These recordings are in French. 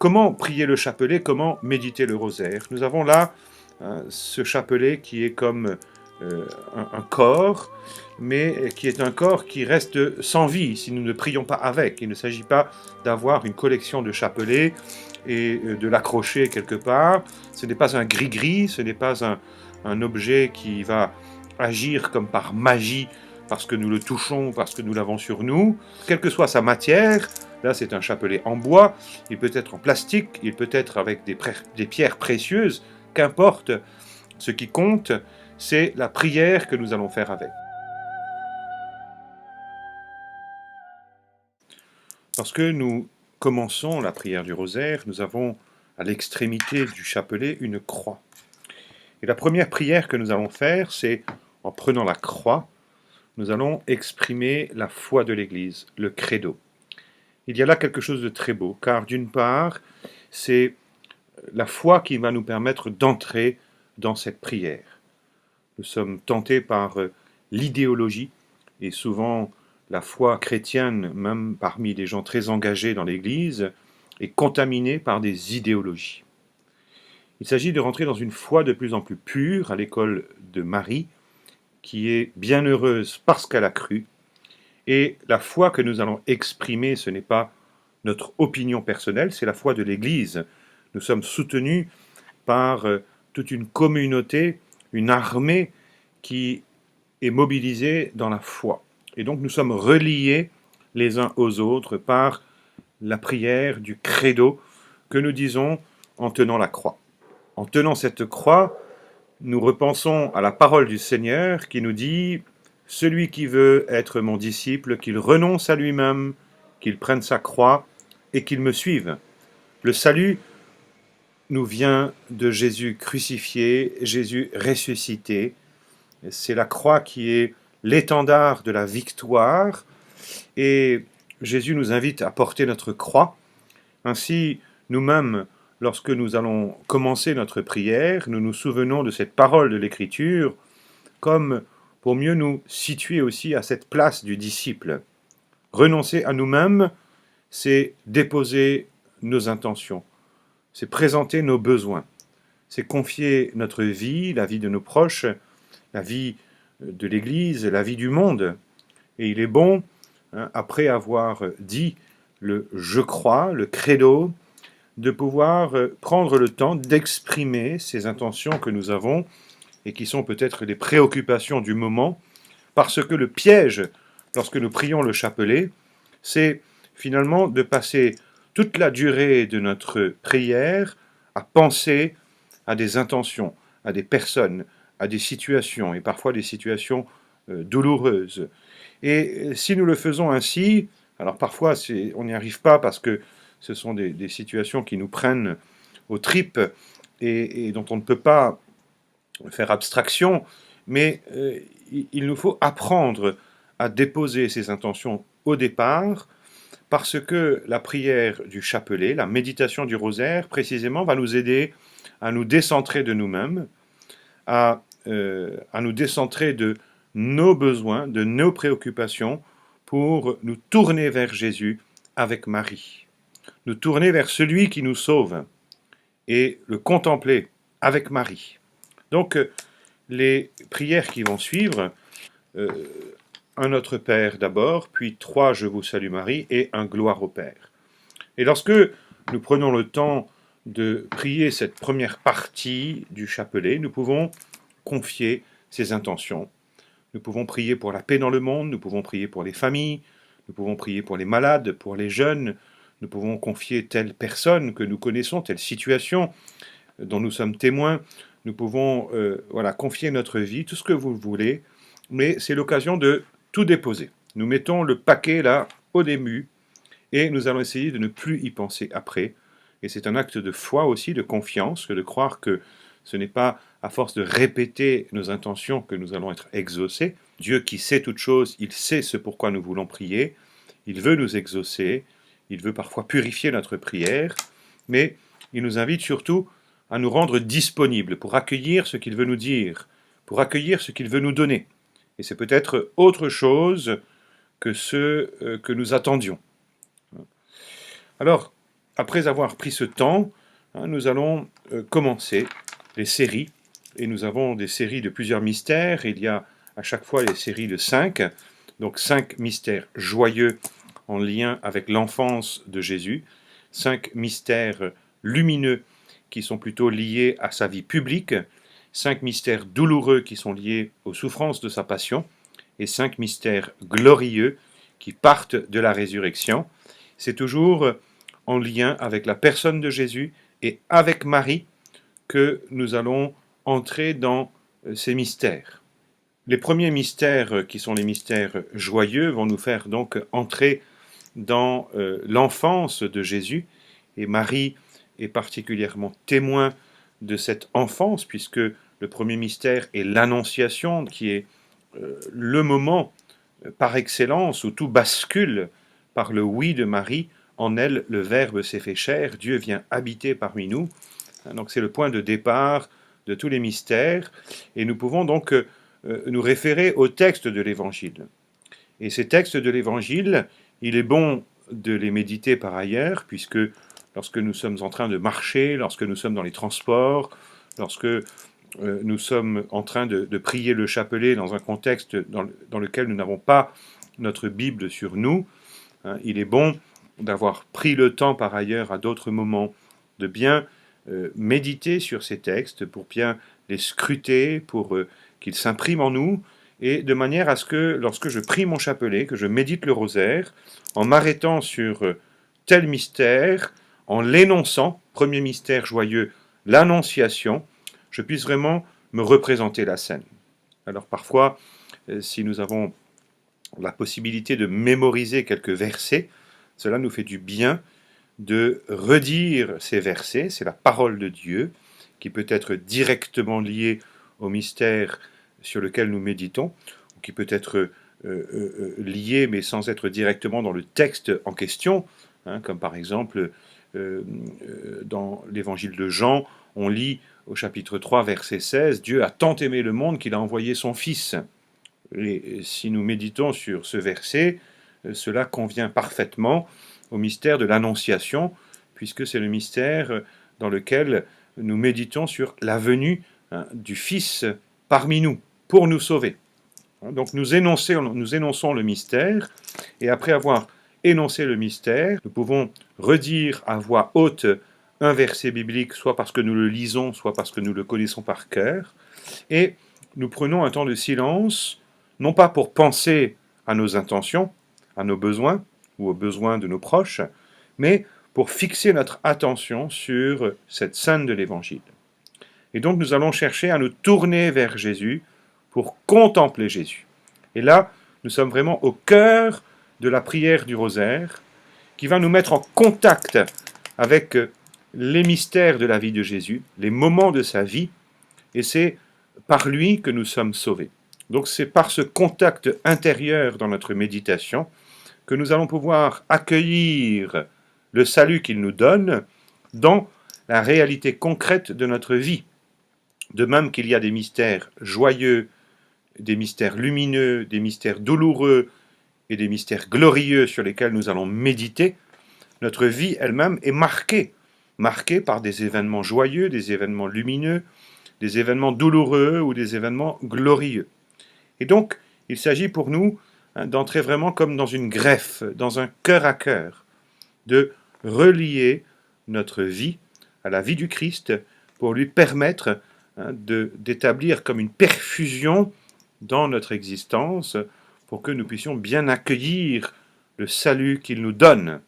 comment prier le chapelet, comment méditer le rosaire? Nous avons là ce chapelet qui est comme un corps, mais qui est un corps qui reste sans vie si nous ne prions pas avec. Il ne s'agit pas d'avoir une collection de chapelets et de l'accrocher quelque part. Ce n'est pas un gris-gris, ce n'est pas un objet qui va agir comme par magie parce que nous le touchons, parce que nous l'avons sur nous. Quelle que soit sa matière, là c'est un chapelet en bois, il peut être en plastique, il peut être avec des pierres précieuses, qu'importe, ce qui compte, c'est la prière que nous allons faire avec. Lorsque nous commençons la prière du rosaire, nous avons à l'extrémité du chapelet une croix. Et la première prière que nous allons faire, c'est en prenant la croix, nous allons exprimer la foi de l'Église, le credo. Il y a là quelque chose de très beau, car d'une part, c'est la foi qui va nous permettre d'entrer dans cette prière. Nous sommes tentés par l'idéologie, et souvent la foi chrétienne, même parmi des gens très engagés dans l'Église, est contaminée par des idéologies. Il s'agit de rentrer dans une foi de plus en plus pure à l'école de Marie, qui est bienheureuse parce qu'elle a cru, et la foi que nous allons exprimer, ce n'est pas notre opinion personnelle, c'est la foi de l'Église. Nous sommes soutenus par toute une communauté, une armée qui est mobilisée dans la foi. Et donc nous sommes reliés les uns aux autres par la prière du credo que nous disons en tenant la croix. En tenant cette croix, nous repensons à la parole du Seigneur qui nous dit « Celui qui veut être mon disciple, qu'il renonce à lui-même, qu'il prenne sa croix et qu'il me suive. » Le salut nous vient de Jésus crucifié, Jésus ressuscité. C'est la croix qui est l'étendard de la victoire et Jésus nous invite à porter notre croix. Ainsi, nous-mêmes, lorsque nous allons commencer notre prière, nous nous souvenons de cette parole de l'Écriture comme pour mieux nous situer aussi à cette place du disciple. Renoncer à nous-mêmes, c'est déposer nos intentions, c'est présenter nos besoins, c'est confier notre vie, la vie de nos proches, la vie de l'Église, la vie du monde. Et il est bon, après avoir dit le « je crois », le credo, de pouvoir prendre le temps d'exprimer ces intentions que nous avons et qui sont peut-être les préoccupations du moment, parce que le piège, lorsque nous prions le chapelet, c'est finalement de passer toute la durée de notre prière à penser à des intentions, à des personnes, à des situations, et parfois des situations douloureuses. Et si nous le faisons ainsi, alors parfois on n'y arrive pas parce que ce sont des situations qui nous prennent aux tripes et dont on ne peut pas faire abstraction, mais il nous faut apprendre à déposer ces intentions au départ, parce que la prière du chapelet, la méditation du rosaire, précisément, va nous aider à nous décentrer de nous-mêmes, à nous décentrer de nos besoins, de nos préoccupations, pour nous tourner vers Jésus avec Marie. Nous tourner vers celui qui nous sauve et le contempler avec Marie. Donc, les prières qui vont suivre, un Notre Père d'abord, puis 3 Je vous salue Marie et un Gloire au Père. Et lorsque nous prenons le temps de prier cette première partie du chapelet, nous pouvons confier ces intentions. Nous pouvons prier pour la paix dans le monde, nous pouvons prier pour les familles, nous pouvons prier pour les malades, pour les jeunes, nous pouvons confier telle personne que nous connaissons, telle situation dont nous sommes témoins, nous pouvons confier notre vie, tout ce que vous voulez, mais c'est l'occasion de tout déposer. Nous mettons le paquet là au début et nous allons essayer de ne plus y penser après. Et c'est un acte de foi aussi, de confiance, que de croire que ce n'est pas à force de répéter nos intentions que nous allons être exaucés. Dieu qui sait toutes choses, il sait ce pourquoi nous voulons prier, il veut nous exaucer, il veut parfois purifier notre prière, mais il nous invite surtout à nous rendre disponibles pour accueillir ce qu'il veut nous dire, pour accueillir ce qu'il veut nous donner. Et c'est peut-être autre chose que ce que nous attendions. Alors, après avoir pris ce temps, nous allons commencer les séries. Et nous avons des séries de plusieurs mystères. Il y a à chaque fois les séries de 5. Donc 5 mystères joyeux en lien avec l'enfance de Jésus. 5 mystères lumineux qui sont plutôt liés à sa vie publique. 5 mystères douloureux qui sont liés aux souffrances de sa passion. Et 5 mystères glorieux qui partent de la résurrection. C'est toujours en lien avec la personne de Jésus et avec Marie que nous allons entrer dans ces mystères. Les premiers mystères, qui sont les mystères joyeux, vont nous faire donc entrer dans l'enfance de Jésus. Et Marie est particulièrement témoin de cette enfance, puisque le premier mystère est l'Annonciation, qui est le moment par excellence où tout bascule par le oui de Marie. En elle, le Verbe s'est fait chair, Dieu vient habiter parmi nous. Donc c'est le point de départ de tous les mystères, et nous pouvons donc nous référer aux textes de l'Évangile. Et ces textes de l'Évangile, il est bon de les méditer par ailleurs, puisque lorsque nous sommes en train de marcher, lorsque nous sommes dans les transports, lorsque nous sommes en train de prier le chapelet dans un contexte dans lequel nous n'avons pas notre Bible sur nous, il est bon d'avoir pris le temps par ailleurs à d'autres moments de bien méditer sur ces textes, pour bien les scruter, pour qu'ils s'impriment en nous, et de manière à ce que lorsque je prie mon chapelet, que je médite le rosaire, en m'arrêtant sur tel mystère, en l'énonçant, premier mystère joyeux, l'Annonciation, je puisse vraiment me représenter la scène. Alors parfois, si nous avons la possibilité de mémoriser quelques versets, cela nous fait du bien de redire ces versets. C'est la parole de Dieu qui peut être directement liée au mystère sur lequel nous méditons, ou qui peut être liée mais sans être directement dans le texte en question, comme par exemple dans l'évangile de Jean, on lit au chapitre 3, verset 16, « Dieu a tant aimé le monde qu'il a envoyé son Fils ». Et si nous méditons sur ce verset, cela convient parfaitement au mystère de l'Annonciation, puisque c'est le mystère dans lequel nous méditons sur la venue du Fils parmi nous, pour nous sauver. Donc nous énonçons le mystère, et après avoir énoncé le mystère, nous pouvons redire à voix haute un verset biblique, soit parce que nous le lisons, soit parce que nous le connaissons par cœur, et nous prenons un temps de silence, non pas pour penser à nos intentions, à nos besoins, ou aux besoins de nos proches, mais pour fixer notre attention sur cette scène de l'Évangile. Et donc nous allons chercher à nous tourner vers Jésus pour contempler Jésus. Et là, nous sommes vraiment au cœur de la prière du rosaire, qui va nous mettre en contact avec les mystères de la vie de Jésus, les moments de sa vie, et c'est par lui que nous sommes sauvés. Donc c'est par ce contact intérieur dans notre méditation que nous allons pouvoir accueillir le salut qu'il nous donne dans la réalité concrète de notre vie. De même qu'il y a des mystères joyeux, des mystères lumineux, des mystères douloureux et des mystères glorieux sur lesquels nous allons méditer, notre vie elle-même est marquée par des événements joyeux, des événements lumineux, des événements douloureux ou des événements glorieux. Et donc, il s'agit pour nous d'entrer vraiment comme dans une greffe, dans un cœur à cœur, de relier notre vie à la vie du Christ pour lui permettre d'établir comme une perfusion dans notre existence pour que nous puissions bien accueillir le salut qu'il nous donne.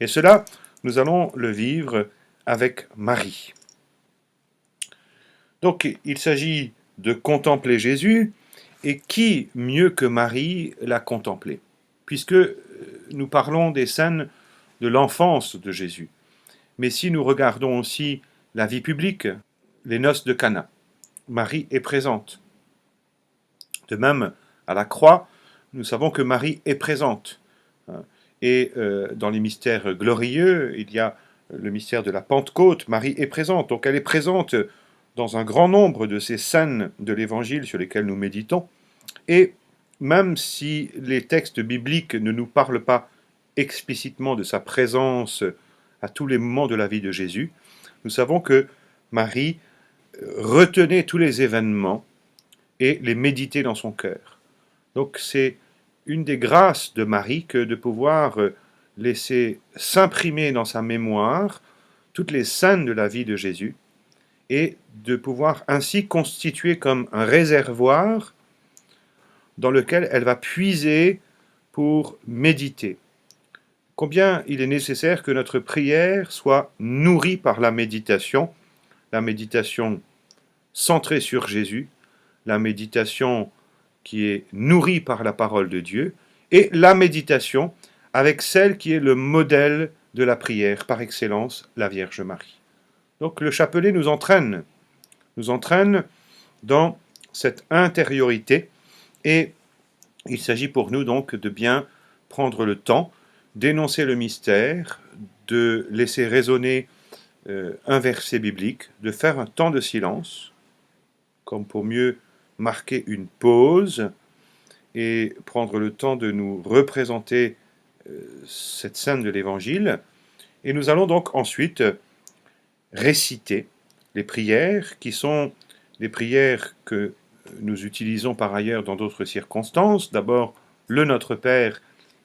Et cela, nous allons le vivre avec Marie. Donc, il s'agit de contempler Jésus, et qui mieux que Marie l'a contemplé, puisque nous parlons des scènes de l'enfance de Jésus. Mais si nous regardons aussi la vie publique, les noces de Cana, Marie est présente. De même, à la croix, nous savons que Marie est présente. Et dans les mystères glorieux, il y a le mystère de la Pentecôte, Marie est présente. Donc elle est présente dans un grand nombre de ces scènes de l'Évangile sur lesquelles nous méditons. Et même si les textes bibliques ne nous parlent pas explicitement de sa présence à tous les moments de la vie de Jésus, nous savons que Marie retenait tous les événements et les méditait dans son cœur. Donc c'est une des grâces de Marie que de pouvoir laisser s'imprimer dans sa mémoire toutes les scènes de la vie de Jésus et de pouvoir ainsi constituer comme un réservoir dans lequel elle va puiser pour méditer. Combien il est nécessaire que notre prière soit nourrie par la méditation centrée sur Jésus, la méditation qui est nourrie par la parole de Dieu, et la méditation avec celle qui est le modèle de la prière par excellence, la Vierge Marie. Donc le chapelet nous entraîne dans cette intériorité, et il s'agit pour nous donc de bien prendre le temps d'énoncer le mystère, de laisser résonner un verset biblique, de faire un temps de silence, comme pour mieux marquer une pause et prendre le temps de nous représenter cette scène de l'Évangile. Et nous allons donc ensuite réciter les prières qui sont des prières que nous utilisons par ailleurs dans d'autres circonstances. D'abord, le Notre Père,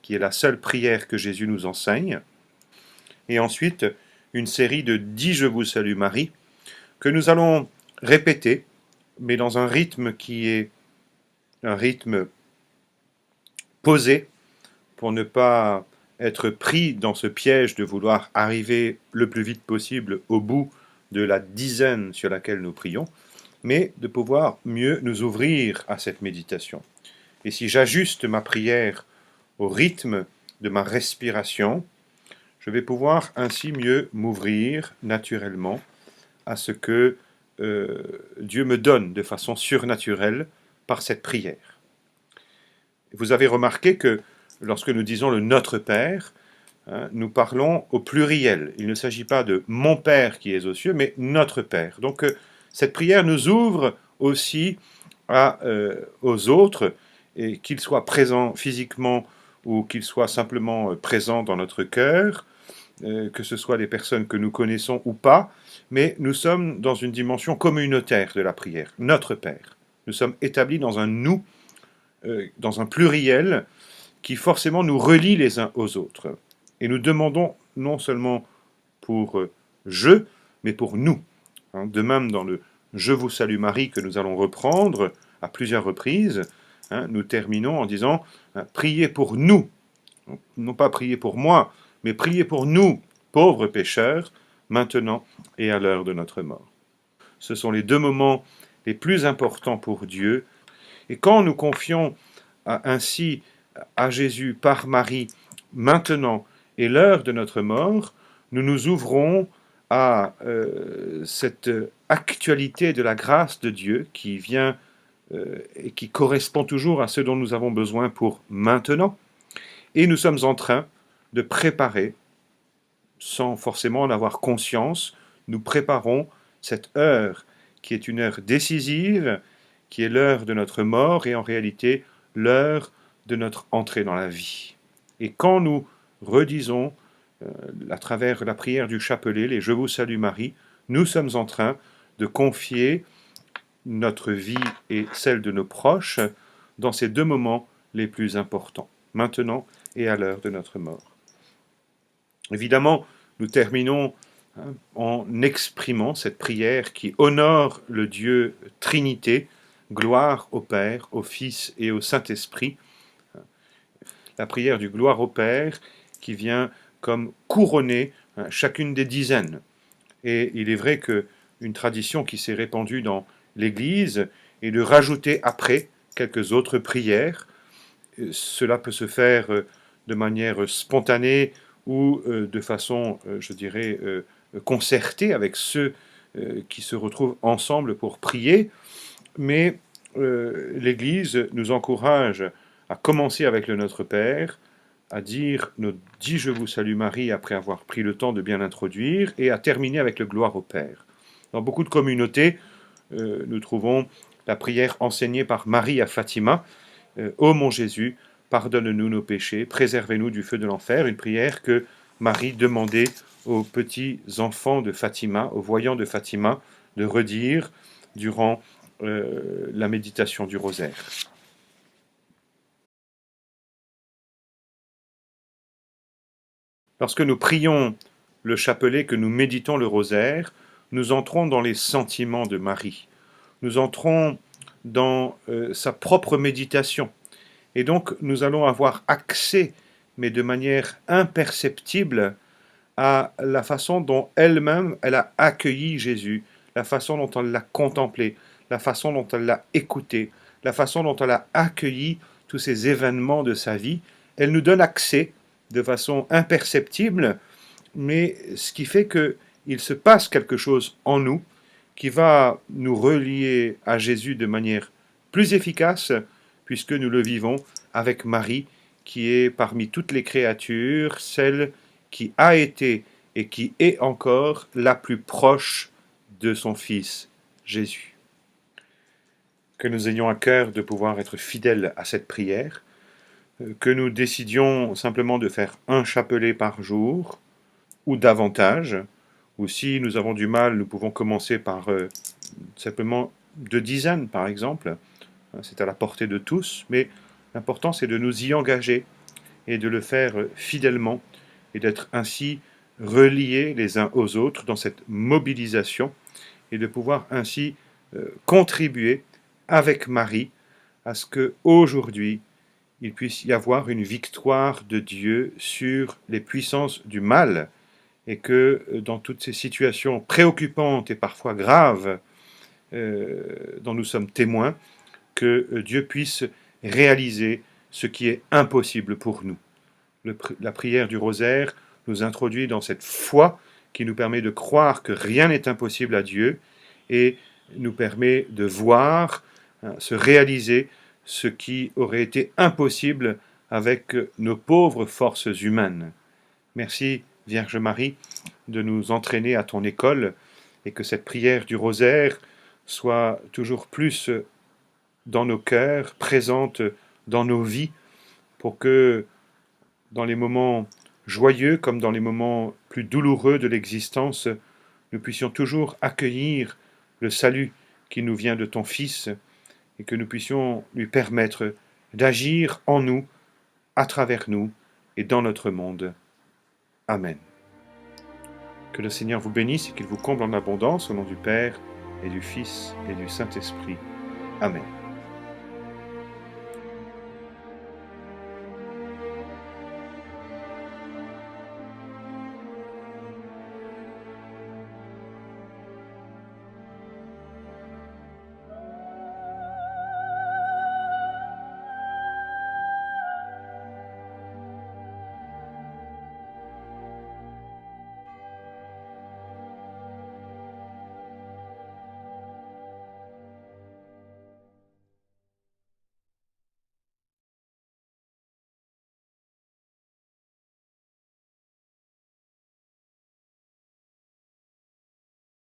qui est la seule prière que Jésus nous enseigne. Et ensuite, une série de 10 Je vous salue Marie, que nous allons répéter, mais dans un rythme qui est un rythme posé, pour ne pas être pris dans ce piège de vouloir arriver le plus vite possible au bout de la dizaine sur laquelle nous prions, mais de pouvoir mieux nous ouvrir à cette méditation. Et si j'ajuste ma prière au rythme de ma respiration, je vais pouvoir ainsi mieux m'ouvrir naturellement à ce que Dieu me donne de façon surnaturelle par cette prière. Vous avez remarqué que lorsque nous disons le Notre Père, nous parlons au pluriel. Il ne s'agit pas de mon Père qui est aux cieux, mais notre Père. Donc cette prière nous ouvre aussi aux autres, et qu'ils soient présents physiquement ou qu'ils soient simplement présents dans notre cœur, que ce soit des personnes que nous connaissons ou pas, mais nous sommes dans une dimension communautaire de la prière, notre Père. Nous sommes établis dans un nous, dans un pluriel qui forcément nous relie les uns aux autres. Et nous demandons non seulement pour je, mais pour nous. De même, dans le Je vous salue Marie que nous allons reprendre à plusieurs reprises, nous terminons en disant priez pour nous. Non pas priez pour moi, mais priez pour nous, pauvres pécheurs, maintenant et à l'heure de notre mort. Ce sont les deux moments les plus importants pour Dieu. Et quand nous confions ainsi à Jésus par Marie, maintenant et l'heure de notre mort, nous nous ouvrons à cette actualité de la grâce de Dieu qui vient et qui correspond toujours à ce dont nous avons besoin pour maintenant. Et nous sommes en train de préparer, sans forcément en avoir conscience, nous préparons cette heure qui est une heure décisive, qui est l'heure de notre mort et en réalité l'heure de notre entrée dans la vie. Et quand nous redisons à travers la prière du chapelet, les Je vous salue Marie, nous sommes en train de confier notre vie et celle de nos proches dans ces deux moments les plus importants, maintenant et à l'heure de notre mort. Évidemment, nous terminons en exprimant cette prière qui honore le Dieu Trinité, gloire au Père, au Fils et au Saint-Esprit. La prière du gloire au Père qui vient comme couronner chacune des dizaines. Et il est vrai qu'une tradition qui s'est répandue dans l'Église est de rajouter après quelques autres prières. Cela peut se faire de manière spontanée ou de façon, je dirais, concertée avec ceux qui se retrouvent ensemble pour prier. Mais l'Église nous encourage à commencer avec le Notre Père, à dire nos 10 Je vous salue Marie après avoir pris le temps de bien l'introduire, et à terminer avec le gloire au Père. Dans beaucoup de communautés, nous trouvons la prière enseignée par Marie à Fatima, Ô mon Jésus, pardonne-nous nos péchés, préservez-nous du feu de l'enfer, une prière que Marie demandait aux petits enfants de Fatima, aux voyants de Fatima, de redire durant la méditation du rosaire. Lorsque nous prions le chapelet, que nous méditons le rosaire, nous entrons dans les sentiments de Marie. Nous entrons dans sa propre méditation. Et donc, nous allons avoir accès, mais de manière imperceptible, à la façon dont elle-même, elle a accueilli Jésus, la façon dont elle l'a contemplé, la façon dont elle l'a écouté, la façon dont elle a accueilli tous ces événements de sa vie. Elle nous donne accès de façon imperceptible, mais ce qui fait qu'il se passe quelque chose en nous qui va nous relier à Jésus de manière plus efficace, puisque nous le vivons avec Marie, qui est parmi toutes les créatures, celle qui a été et qui est encore la plus proche de son Fils, Jésus. Que nous ayons à cœur de pouvoir être fidèles à cette prière, que nous décidions simplement de faire un chapelet par jour, ou davantage, ou si nous avons du mal, nous pouvons commencer par simplement 2 dizaines, par exemple. C'est à la portée de tous, mais l'important, c'est de nous y engager et de le faire fidèlement et d'être ainsi reliés les uns aux autres dans cette mobilisation et de pouvoir ainsi contribuer avec Marie à ce qu'aujourd'hui, il puisse y avoir une victoire de Dieu sur les puissances du mal et que dans toutes ces situations préoccupantes et parfois graves dont nous sommes témoins, que Dieu puisse réaliser ce qui est impossible pour nous. La prière du rosaire nous introduit dans cette foi qui nous permet de croire que rien n'est impossible à Dieu et nous permet de voir, se réaliser ce qui aurait été impossible avec nos pauvres forces humaines. Merci, Vierge Marie, de nous entraîner à ton école et que cette prière du rosaire soit toujours plus dans nos cœurs, présente dans nos vies, pour que dans les moments joyeux comme dans les moments plus douloureux de l'existence, nous puissions toujours accueillir le salut qui nous vient de ton Fils et que nous puissions lui permettre d'agir en nous, à travers nous et dans notre monde. Amen. Que le Seigneur vous bénisse et qu'il vous comble en abondance au nom du Père et du Fils et du Saint-Esprit. Amen.